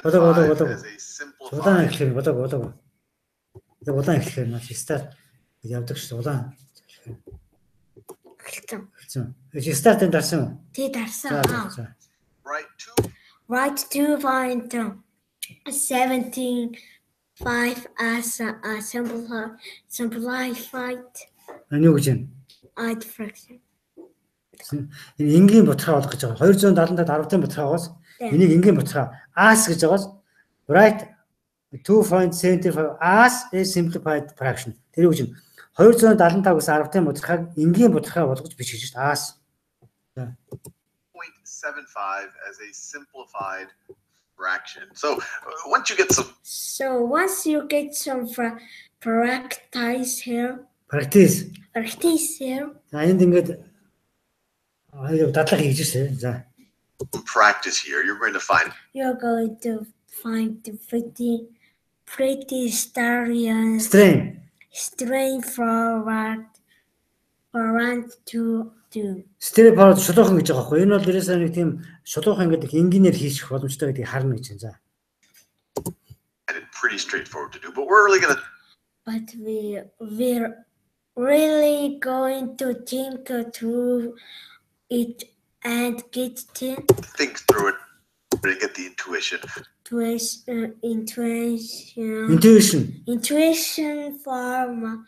5 as a simplified. Удаан эхлэхээр маш стart явдаг шүү удаан. Эхэлсэн. Стартын дарсан уу? Тий дарсан. Write 2.17 5 as a simplified Юу гэж юм? fraction. Энэ энгийн бутгаа болгож байгаа. 275 10-ын бутгаагаас энийг энгийн бутгаа as гэж байгаас write 2.75 as a simplified fraction. Тэр үг юм. 275-аас 10-ын бутгааг энгийн бутгаа болгож бичиж шүү дээ. As 0.75 as a simplified fraction. So once you get some practice here. Practice here. За энд ингээд дадлага хийж ирсэн. За. Practice here, you're going to find the pretty strain forward to do. Strain forward шулуухан гэж байгаа байхгүй. Энэ бол ерөөсөө нэг тийм шулуухан гэдэг энгийнээр хийчих боломжтой гэдгийг харна гэж байна. За. Pretty straightforward to do, but we're really going to we're really going to think through it and think through it and get the intuition. Intuition for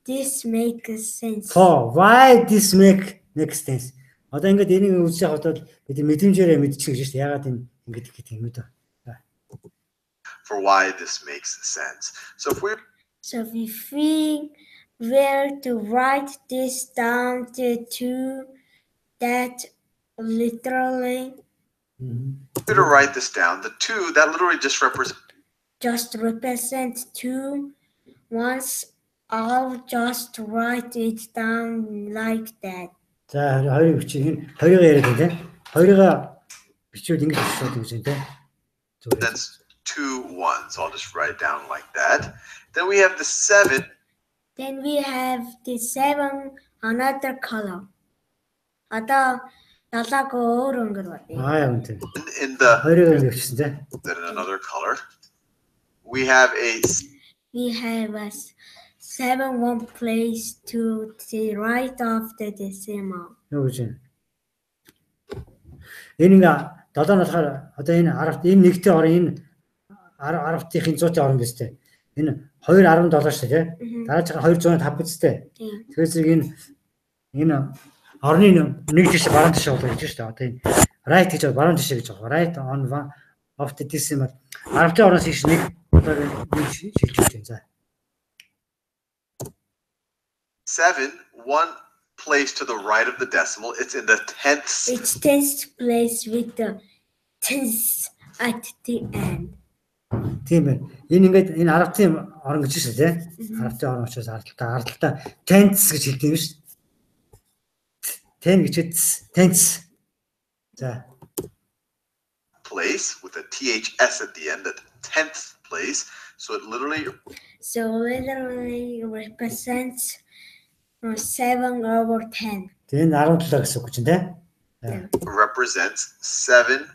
this makes sense. For why this makes sense. Одоо ингээд энийг үзэж явахдаа бид мэдрэмжээрээ мэдчихэж шүү дээ. Ягаад энэ ингээд гэх юм бэ? For why this makes sense. So if we were to write this down to that literally. To write this down, the 2 that literally just represents 2. Once I'll just write it down like that. За хоёрыг бичиж хоёрыг яриад байна. Хоёрыг бичвэл ингэж шууд гэж байна те. That's 2 1. So I'll just write it down like that. Then we have the 7. Then we have the 7 another color. Ada далааг өөр өнгөр байна. In the хоёрыг бичсэн те. Then in another color. We have a 7 one place to the right of the decimal. Юу гэж байна? Энэ ингээ 7 нь болохоор одоо энэ 10-т энэ нэгтэй орон энэ 10-ийн 100-ийн орон биз дээ. Энэ 217 шүү дээ. Дараач 205 биз дээ. Тэгэхээр зэрэг энэ орны нэг жишээ баруун тишээ болоо гэж шүү дээ. Одоо энэ right гэж баруун тишээ гэж байгаа. Right on one of the decimal. 10-ийн ороноос ийш нэг одоо нэг шилжүүлж байна. За. 7 one place to the right of the decimal. It's in the tenths. It's tenth place with the tenths at the end. Тийм байна. Энэ ингээд энэ 10-ийн орон гэж шүү дээ. 10-ийн орон учраас ардталтаа tenths гэж хэлдэг юм шүү дээ. 10 гэж tenths. За. Place with a THS at the end, the 10th place. So it literally represents 7 over 10. Тэгээ 17 гэсэн үг чинь те. Represents 7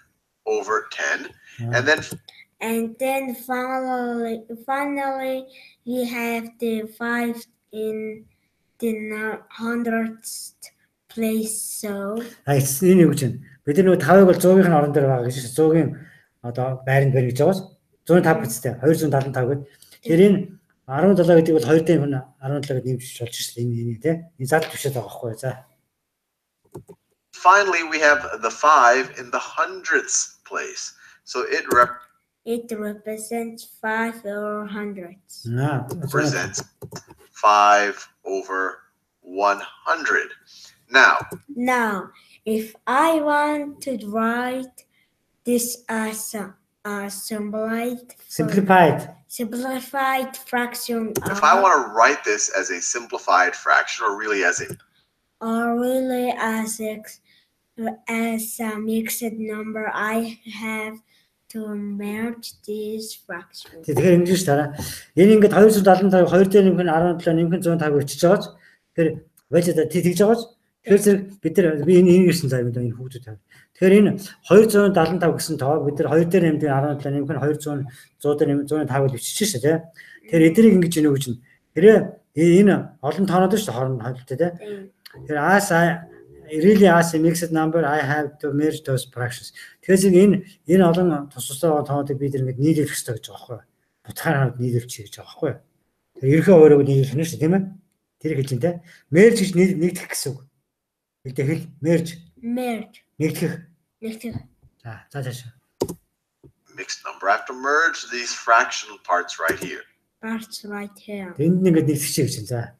over 10. And then finally we have the 5 in the 100th place. So энэ юу гэж байна? Бид нар 5-ыг бол 100-ийн орон дээр байгаа гэж 100-ийн одоо байранд барь гэж байгаас 105 гэжтэй 275 гэд. Тэр энэ 17 гэдэг бол 2 дээр 17 гэд нэмж болж ирсэн энэ тий. Энэ зал төвшөд байгаа байхгүй за. Finally we have the 5 in the 100th place. So it represents 5 over hundreds. Represents 5 over 100. Now, if I want to write this as a simplified fraction. If I want to write this as a simplified fraction, or really as a mixed number, I have to merge these fractions. Тэгэхээр ингэж тараа. Энэ ингээд 275 2 дээр нэмэх нь 17 нэмэх нь 105 өчөж байгааз. Тэгэхээр value тэгж байгааз. Тэгэхээр бид нар би энэ гэсэн зав энэ хүүхдүүд тавь. Тэгэхээр энэ 275 гэсэн тоо бид нар 2 дээр нэмдэг 17 нэмэх нь 200 100 дээр нэмэх 105 гэж бичиж шээ тий. Тэгэхээр эднийг ингэж өгч нь. Тэгэхээр энэ олон тоонод шүү хооронд тий. Тэгэхээр as I really as a mixed number I have to merge those fractions. Тэгэхээр энэ олон тусгай тоонуудыг бид ингэж нийлүүлэх хэрэгтэй гэж байгаа байхгүй. Бутгаар нийлүүлчих гэж байгаа байхгүй. Тэгэхээр ерхий өөрөөр нийлүүлэх нь шүү тийм ээ. Тэр хэлж дээ. Merge гэж нэгдэх гэсэн үг. Хэлдэ хэл merge. Нэгтгэх. За цааш. Mixed number. I have to merge these fractional parts right here. Parts right here. Энд ингэж нэгтгэж гэж. За.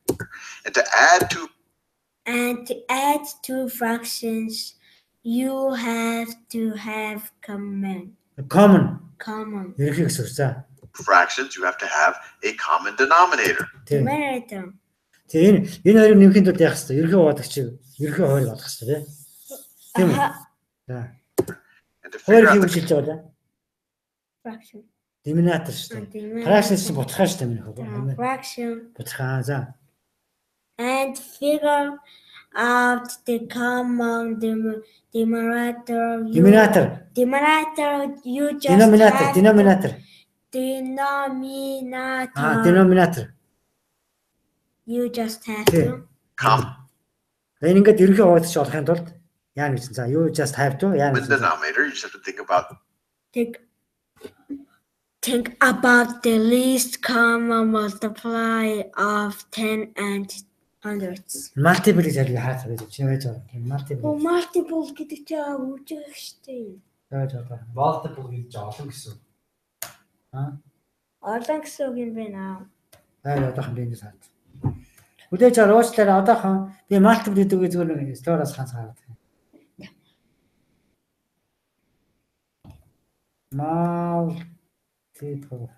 And to add two fractions, you have to have common. Ерхий гэсэн үг. За. Fractions, you have to have a common denominator. Denominator. Тэгээ энэ хоёрыг нэмэхэд бол яах вэ? Ерхий хуваадагч ерхий хоёрыг олох хэрэгтэй тийм үү? За. Хоёр юу хэлж байгаа вэ? Fraction. Denominator шүү дээ. Fraction чинь бутгах шүү дээ. Fraction. Бутгах за. And figure out the common denominator. You just Denominator. Denominator. You just have to Энэ ингээд ерхий хуваадагч олохын тулд яа гэж за you just have to яа гэж denominator, you just have to think about the least common multiply of 10 and hundreds. Multiple гэж яах вэ чи яаж байгаа юм Multiple гэдэг чинь үүсэх штеп. яаж байгаа multiple гэж олон гэсэн. Олон гэсэн үг юм байна. Одоохон би энэ саад. Үдээж уучлаарай одоохон би multiple гэдэг үг зүгээр нэг стораас хансаад. Multiple.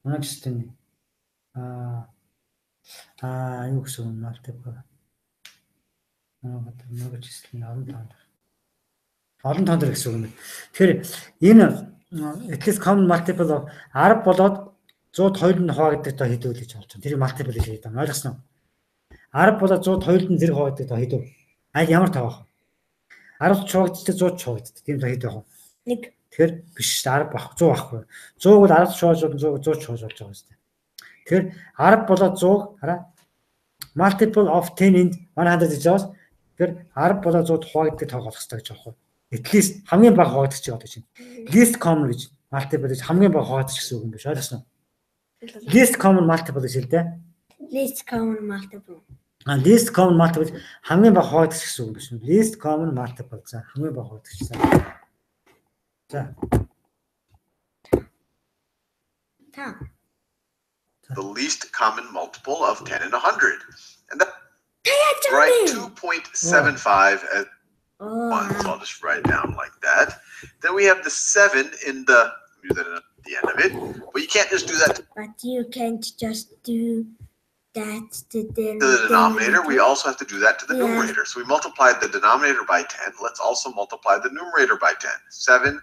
Начтэн. Юу гэсэн multiple. Нөгөө числэн олон тоон гэсэн үг юм. Тэгэхээр энэ at least common multiple 10 болоод 102-д нь хуваагддаг тоо хэдүү гэж болж байна. Тэр multiple гэж хэлдэг. Ойлгосноо? 10 болоод 102-д нь зэрэг хуваагддаг тоо хэдүү. Аль ямар тоо вэ? 10 чувагддаг 100 чувагддаг. Тийм тоо хэдүү вэ? 1. Тэгэхээр биш 10 бах 100 байхгүй. 100 бол 10 чуваж 100 чуваж болж байгаа юм шүү дээ. Тэгэхээр 10 болоод 100 хараа. Multiple of 10 in 100 гэж байгаа. Тэгэхээр 10 болоод 100 хуваагддаг тоо болох хэрэгтэй гэж байгаа юм. At least хамгийн бага хуваагддаг ч гэдэг чинь. Least common гэж multiple гэж хамгийн бага хуваагддаг гэсэн үг юм биш ойлгосноо? Least common multiple гэж хэлдэг. Least common multiple. Least common multiple хамгийн бага хуваагддаг гэсэн үг биш үү? Least common multiple за хамгийн бага хуваагддаг гэсэн. За. The least common multiple of 10 and 100. And that's right 2.75 as 1. So I'll just write it down like that. Then we have the 7 in the, do that at the end of it. But you can't just do that But you can't just do that to the denominator. We also have to do that to the numerator. So we multiplied the denominator by 10. Let's also multiply the numerator by 10. 7.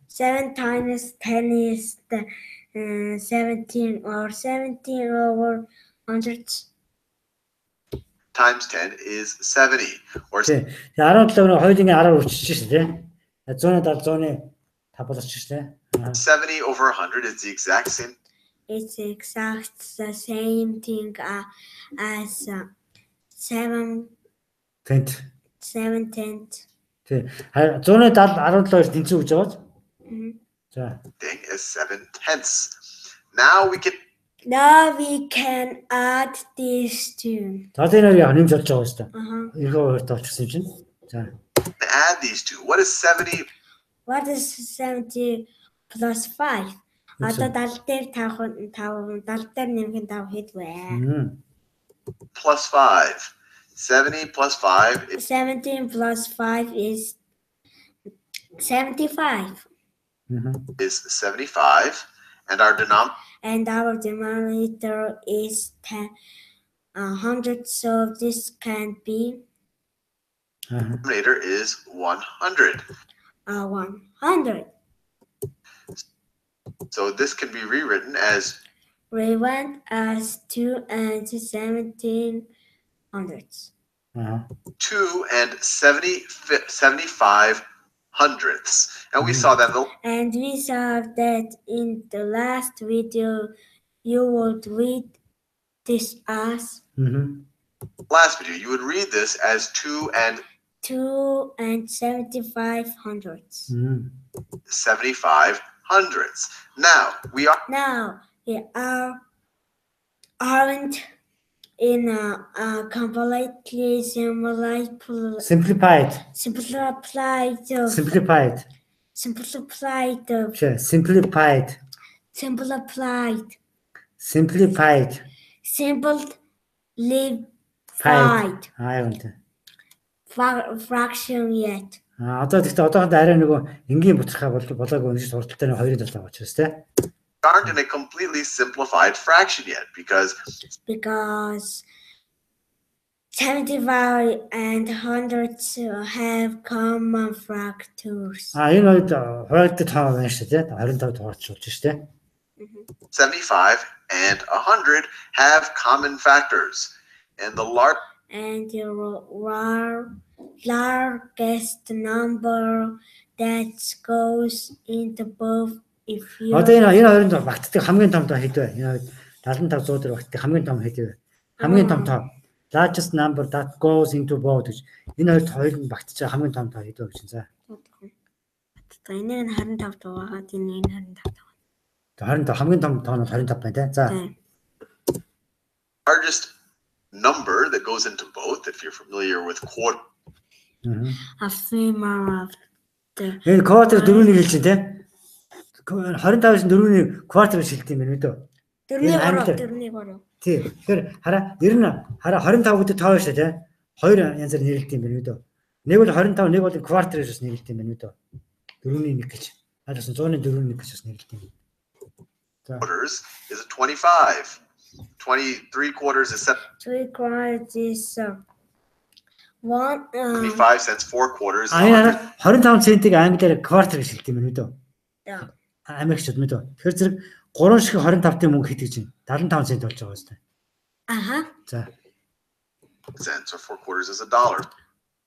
7 times 10 is the 17 or 17 over 100. Times 10 is 70. Or 17-ны хоёулын 10 үрчиж шүү дээ. 170-100-ны 5 болчих шүү дээ. 70 over 100 is the exact same. It's exact the same thing as 7 tenths. Тий. 100-ны 17-оор тэнцүү гэж байгаа. За. Thing is 7 tenths. Now we can add these two. За энэ яг нэмж болж байгаа шүү дээ. Ерхий хоёрт олчихсан юм чинь. За. Add these two. What is 70? What is 70 plus 5? Одоо 70 дээр 5 70 дээр нэмэх 5 хэд вэ? Plus 5. 70 plus 5 is 17 plus 5 is 75. Is 75, and our denominator is 100. So this can be denominator is 100. 100. So this can be rewritten as 2 and 17 hundredths. 2 and 75 hundredths. And we saw that in the last video. You would read this as last video. You would read this as 2 and 75 hundredths. 75 hundredths. Now we aren't in a completely simplified. fraction yet. Одоо гэхдээ одоохондоо арай нөгөө энгийн буцахаа болоогүй үнэ шүү хурдтай нэг 2-7 учраас тий. Aren't in a completely simplified fraction yet because 75 and hundreds have common factors. Энэ үед хуваагддаг тоо байна шүү тий. 25 тооцоолж шүү тий. 75 and 100 have common factors. And the largest number that goes into both if you Одоо энэ хоёрын багтдаг хамгийн том тоо хэд вэ? Энэ 75 100 дээр багтдаг хамгийн том хэд вэ? Хамгийн том тоо largest number that goes into both гэж. Энэ хоёрын багтж байгаа хамгийн том тоо хэд вэ гэж за. Энэ 25 тоо байгаа. Энэ 25 тоо. 25 хамгийн том тоо нь 25 байна тий. За. Largest number that goes into both, if you're familiar with quarter. A female of the. Энэ quarter дөрөвнийг хэлж тий. 25-аас 4-ний quarter шилдэг юм байна үү? 4-3. Тий. Тэгэхээр хараа 25 гэдэг тоо шүү тий. Хоёр янзаар нэрлэдэг юм байна үү? Нэг бол 25, нэг бол quarter-ээс нэрлэдэг юм байна үү? 4-ний 1 гэж. Араас 100-ны 4-ний 1 гэж нэрлэдэг юм. Quarters is a 25. 23 quarters is 3 quarters is 25 cents. 4 quarters. 25 центиг англиар quarter гэж хэлдэг юм байна үү? Америкчууд мэд үү? Тэгэхээр зэрэг 3 шиг 25-ын мөнгө хэд гэж байна? 75 цент болж байгаа үстэй. За. Cents or 4 quarters is $1.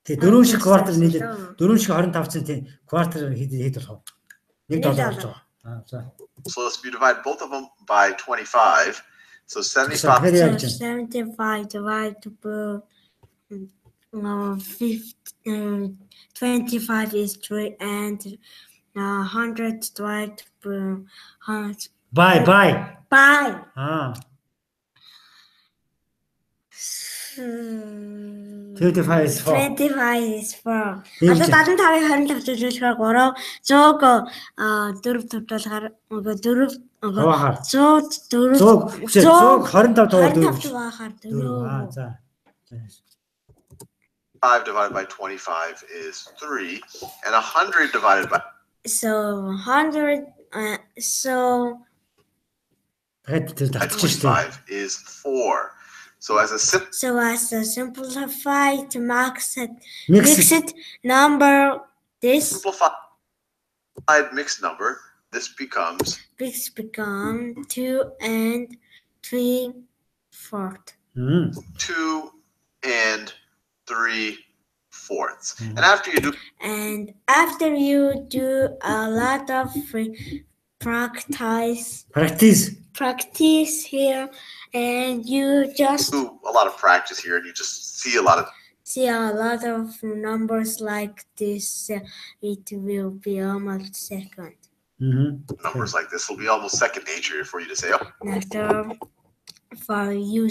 Тэгээ 4 шиг quarter нийлээд 4 шиг 25 центийн quarter хэд болох вэ? $1 болж байгаа. За. So let's divide both of them by 25. So 75 divided by 25 is 3 and 100 divided by 100. By. 25 is 4. 25 is 4. Одоо 75-ыг 25 жижигхээр 3 100-г 4 төвлөхөр 4 5 divided by 25 is 3 and 100 divided by 25 is 4. So as a simplified mixed number, this simplified mixed number, this becomes 2 and 3 fourths. 2 and 3 fourths. And after you do a lot of practice here, and you just do a lot of practice here, and you just see a lot of numbers like this, it will be almost second. Numbers like this will be almost second nature for you to say, After for you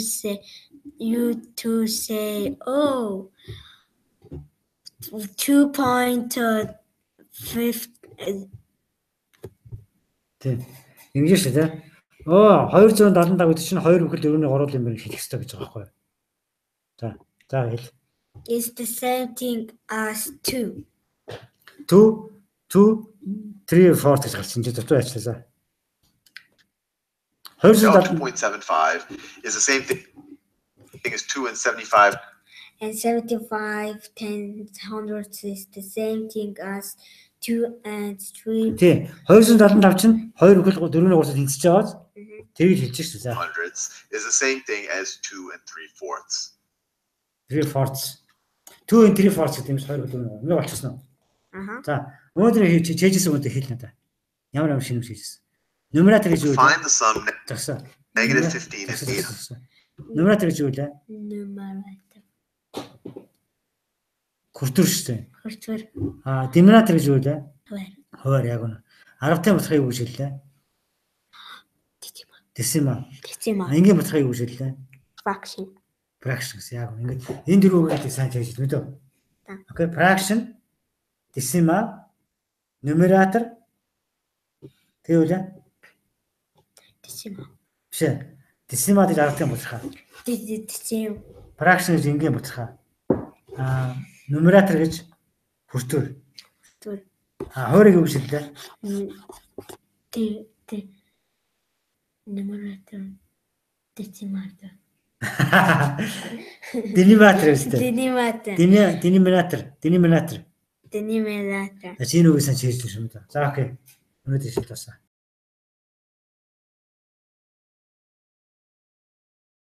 to say, oh, 2.5. Ингэж шүү дээ. 275 гэдэг чинь 2 бүхэл 4-ний гурвал юм байна хэлэх хэрэгтэй гэж байгаа байхгүй юу? За хэл. It's the same thing as 2. 2 3 4 гэж гарч энэ дутуу яачлаа. 2.75 is the same thing as 2 and 75. And 75 hundredths is the same thing as 2 and 3. Тий. 275 чинь 2 бүхэл 4-ний гурвал тэнцэж байгаа. Тэрийг хэлж шүү дээ. Hundredths is the same thing as 2 and 3 fourths. 3 fourths. 2 and 3 4 гэдэг юм шиг 2 4 ингэ болчихсон уу? За өнөөдөр чэжсэн үнэтэй хэл надаа. Ямар шинэ чэжсэн. Numerator гэж юу вэ? Find the sum Загсаа. -15 is 8. Numerator гэж юу вэ? Numerator. Хүртвэр шүү дээ. Хүртвэр. Denominator гэж юу вэ? Хуваар. Хуваар яг үнэ. 10-тай батхыг юу гэж хэллээ? Decimal. Энгийн батхыг юу гэж хэллээ? Fraction. Fraction гэсэн яг үнэ. Ингээд энэ дөрвөө гэдэг сайн хийж мэдөө. Окей, fraction, decimal, numerator тэгвэл Decimal. биш ээ. Decimal гэж 10-тай батхаа. Decimal. Fraction гэж энгийн батхаа. Numerator гэж хүртвэр. Хүртвэр. Хуваарыг юу гэж хэллээ? Numerator. Decimal. Denominator үстэй. Denominator. Denominator. Denominator. Чиний үгээс чийж шүү дээ. За окей. Өнөөдөр шил тасаа.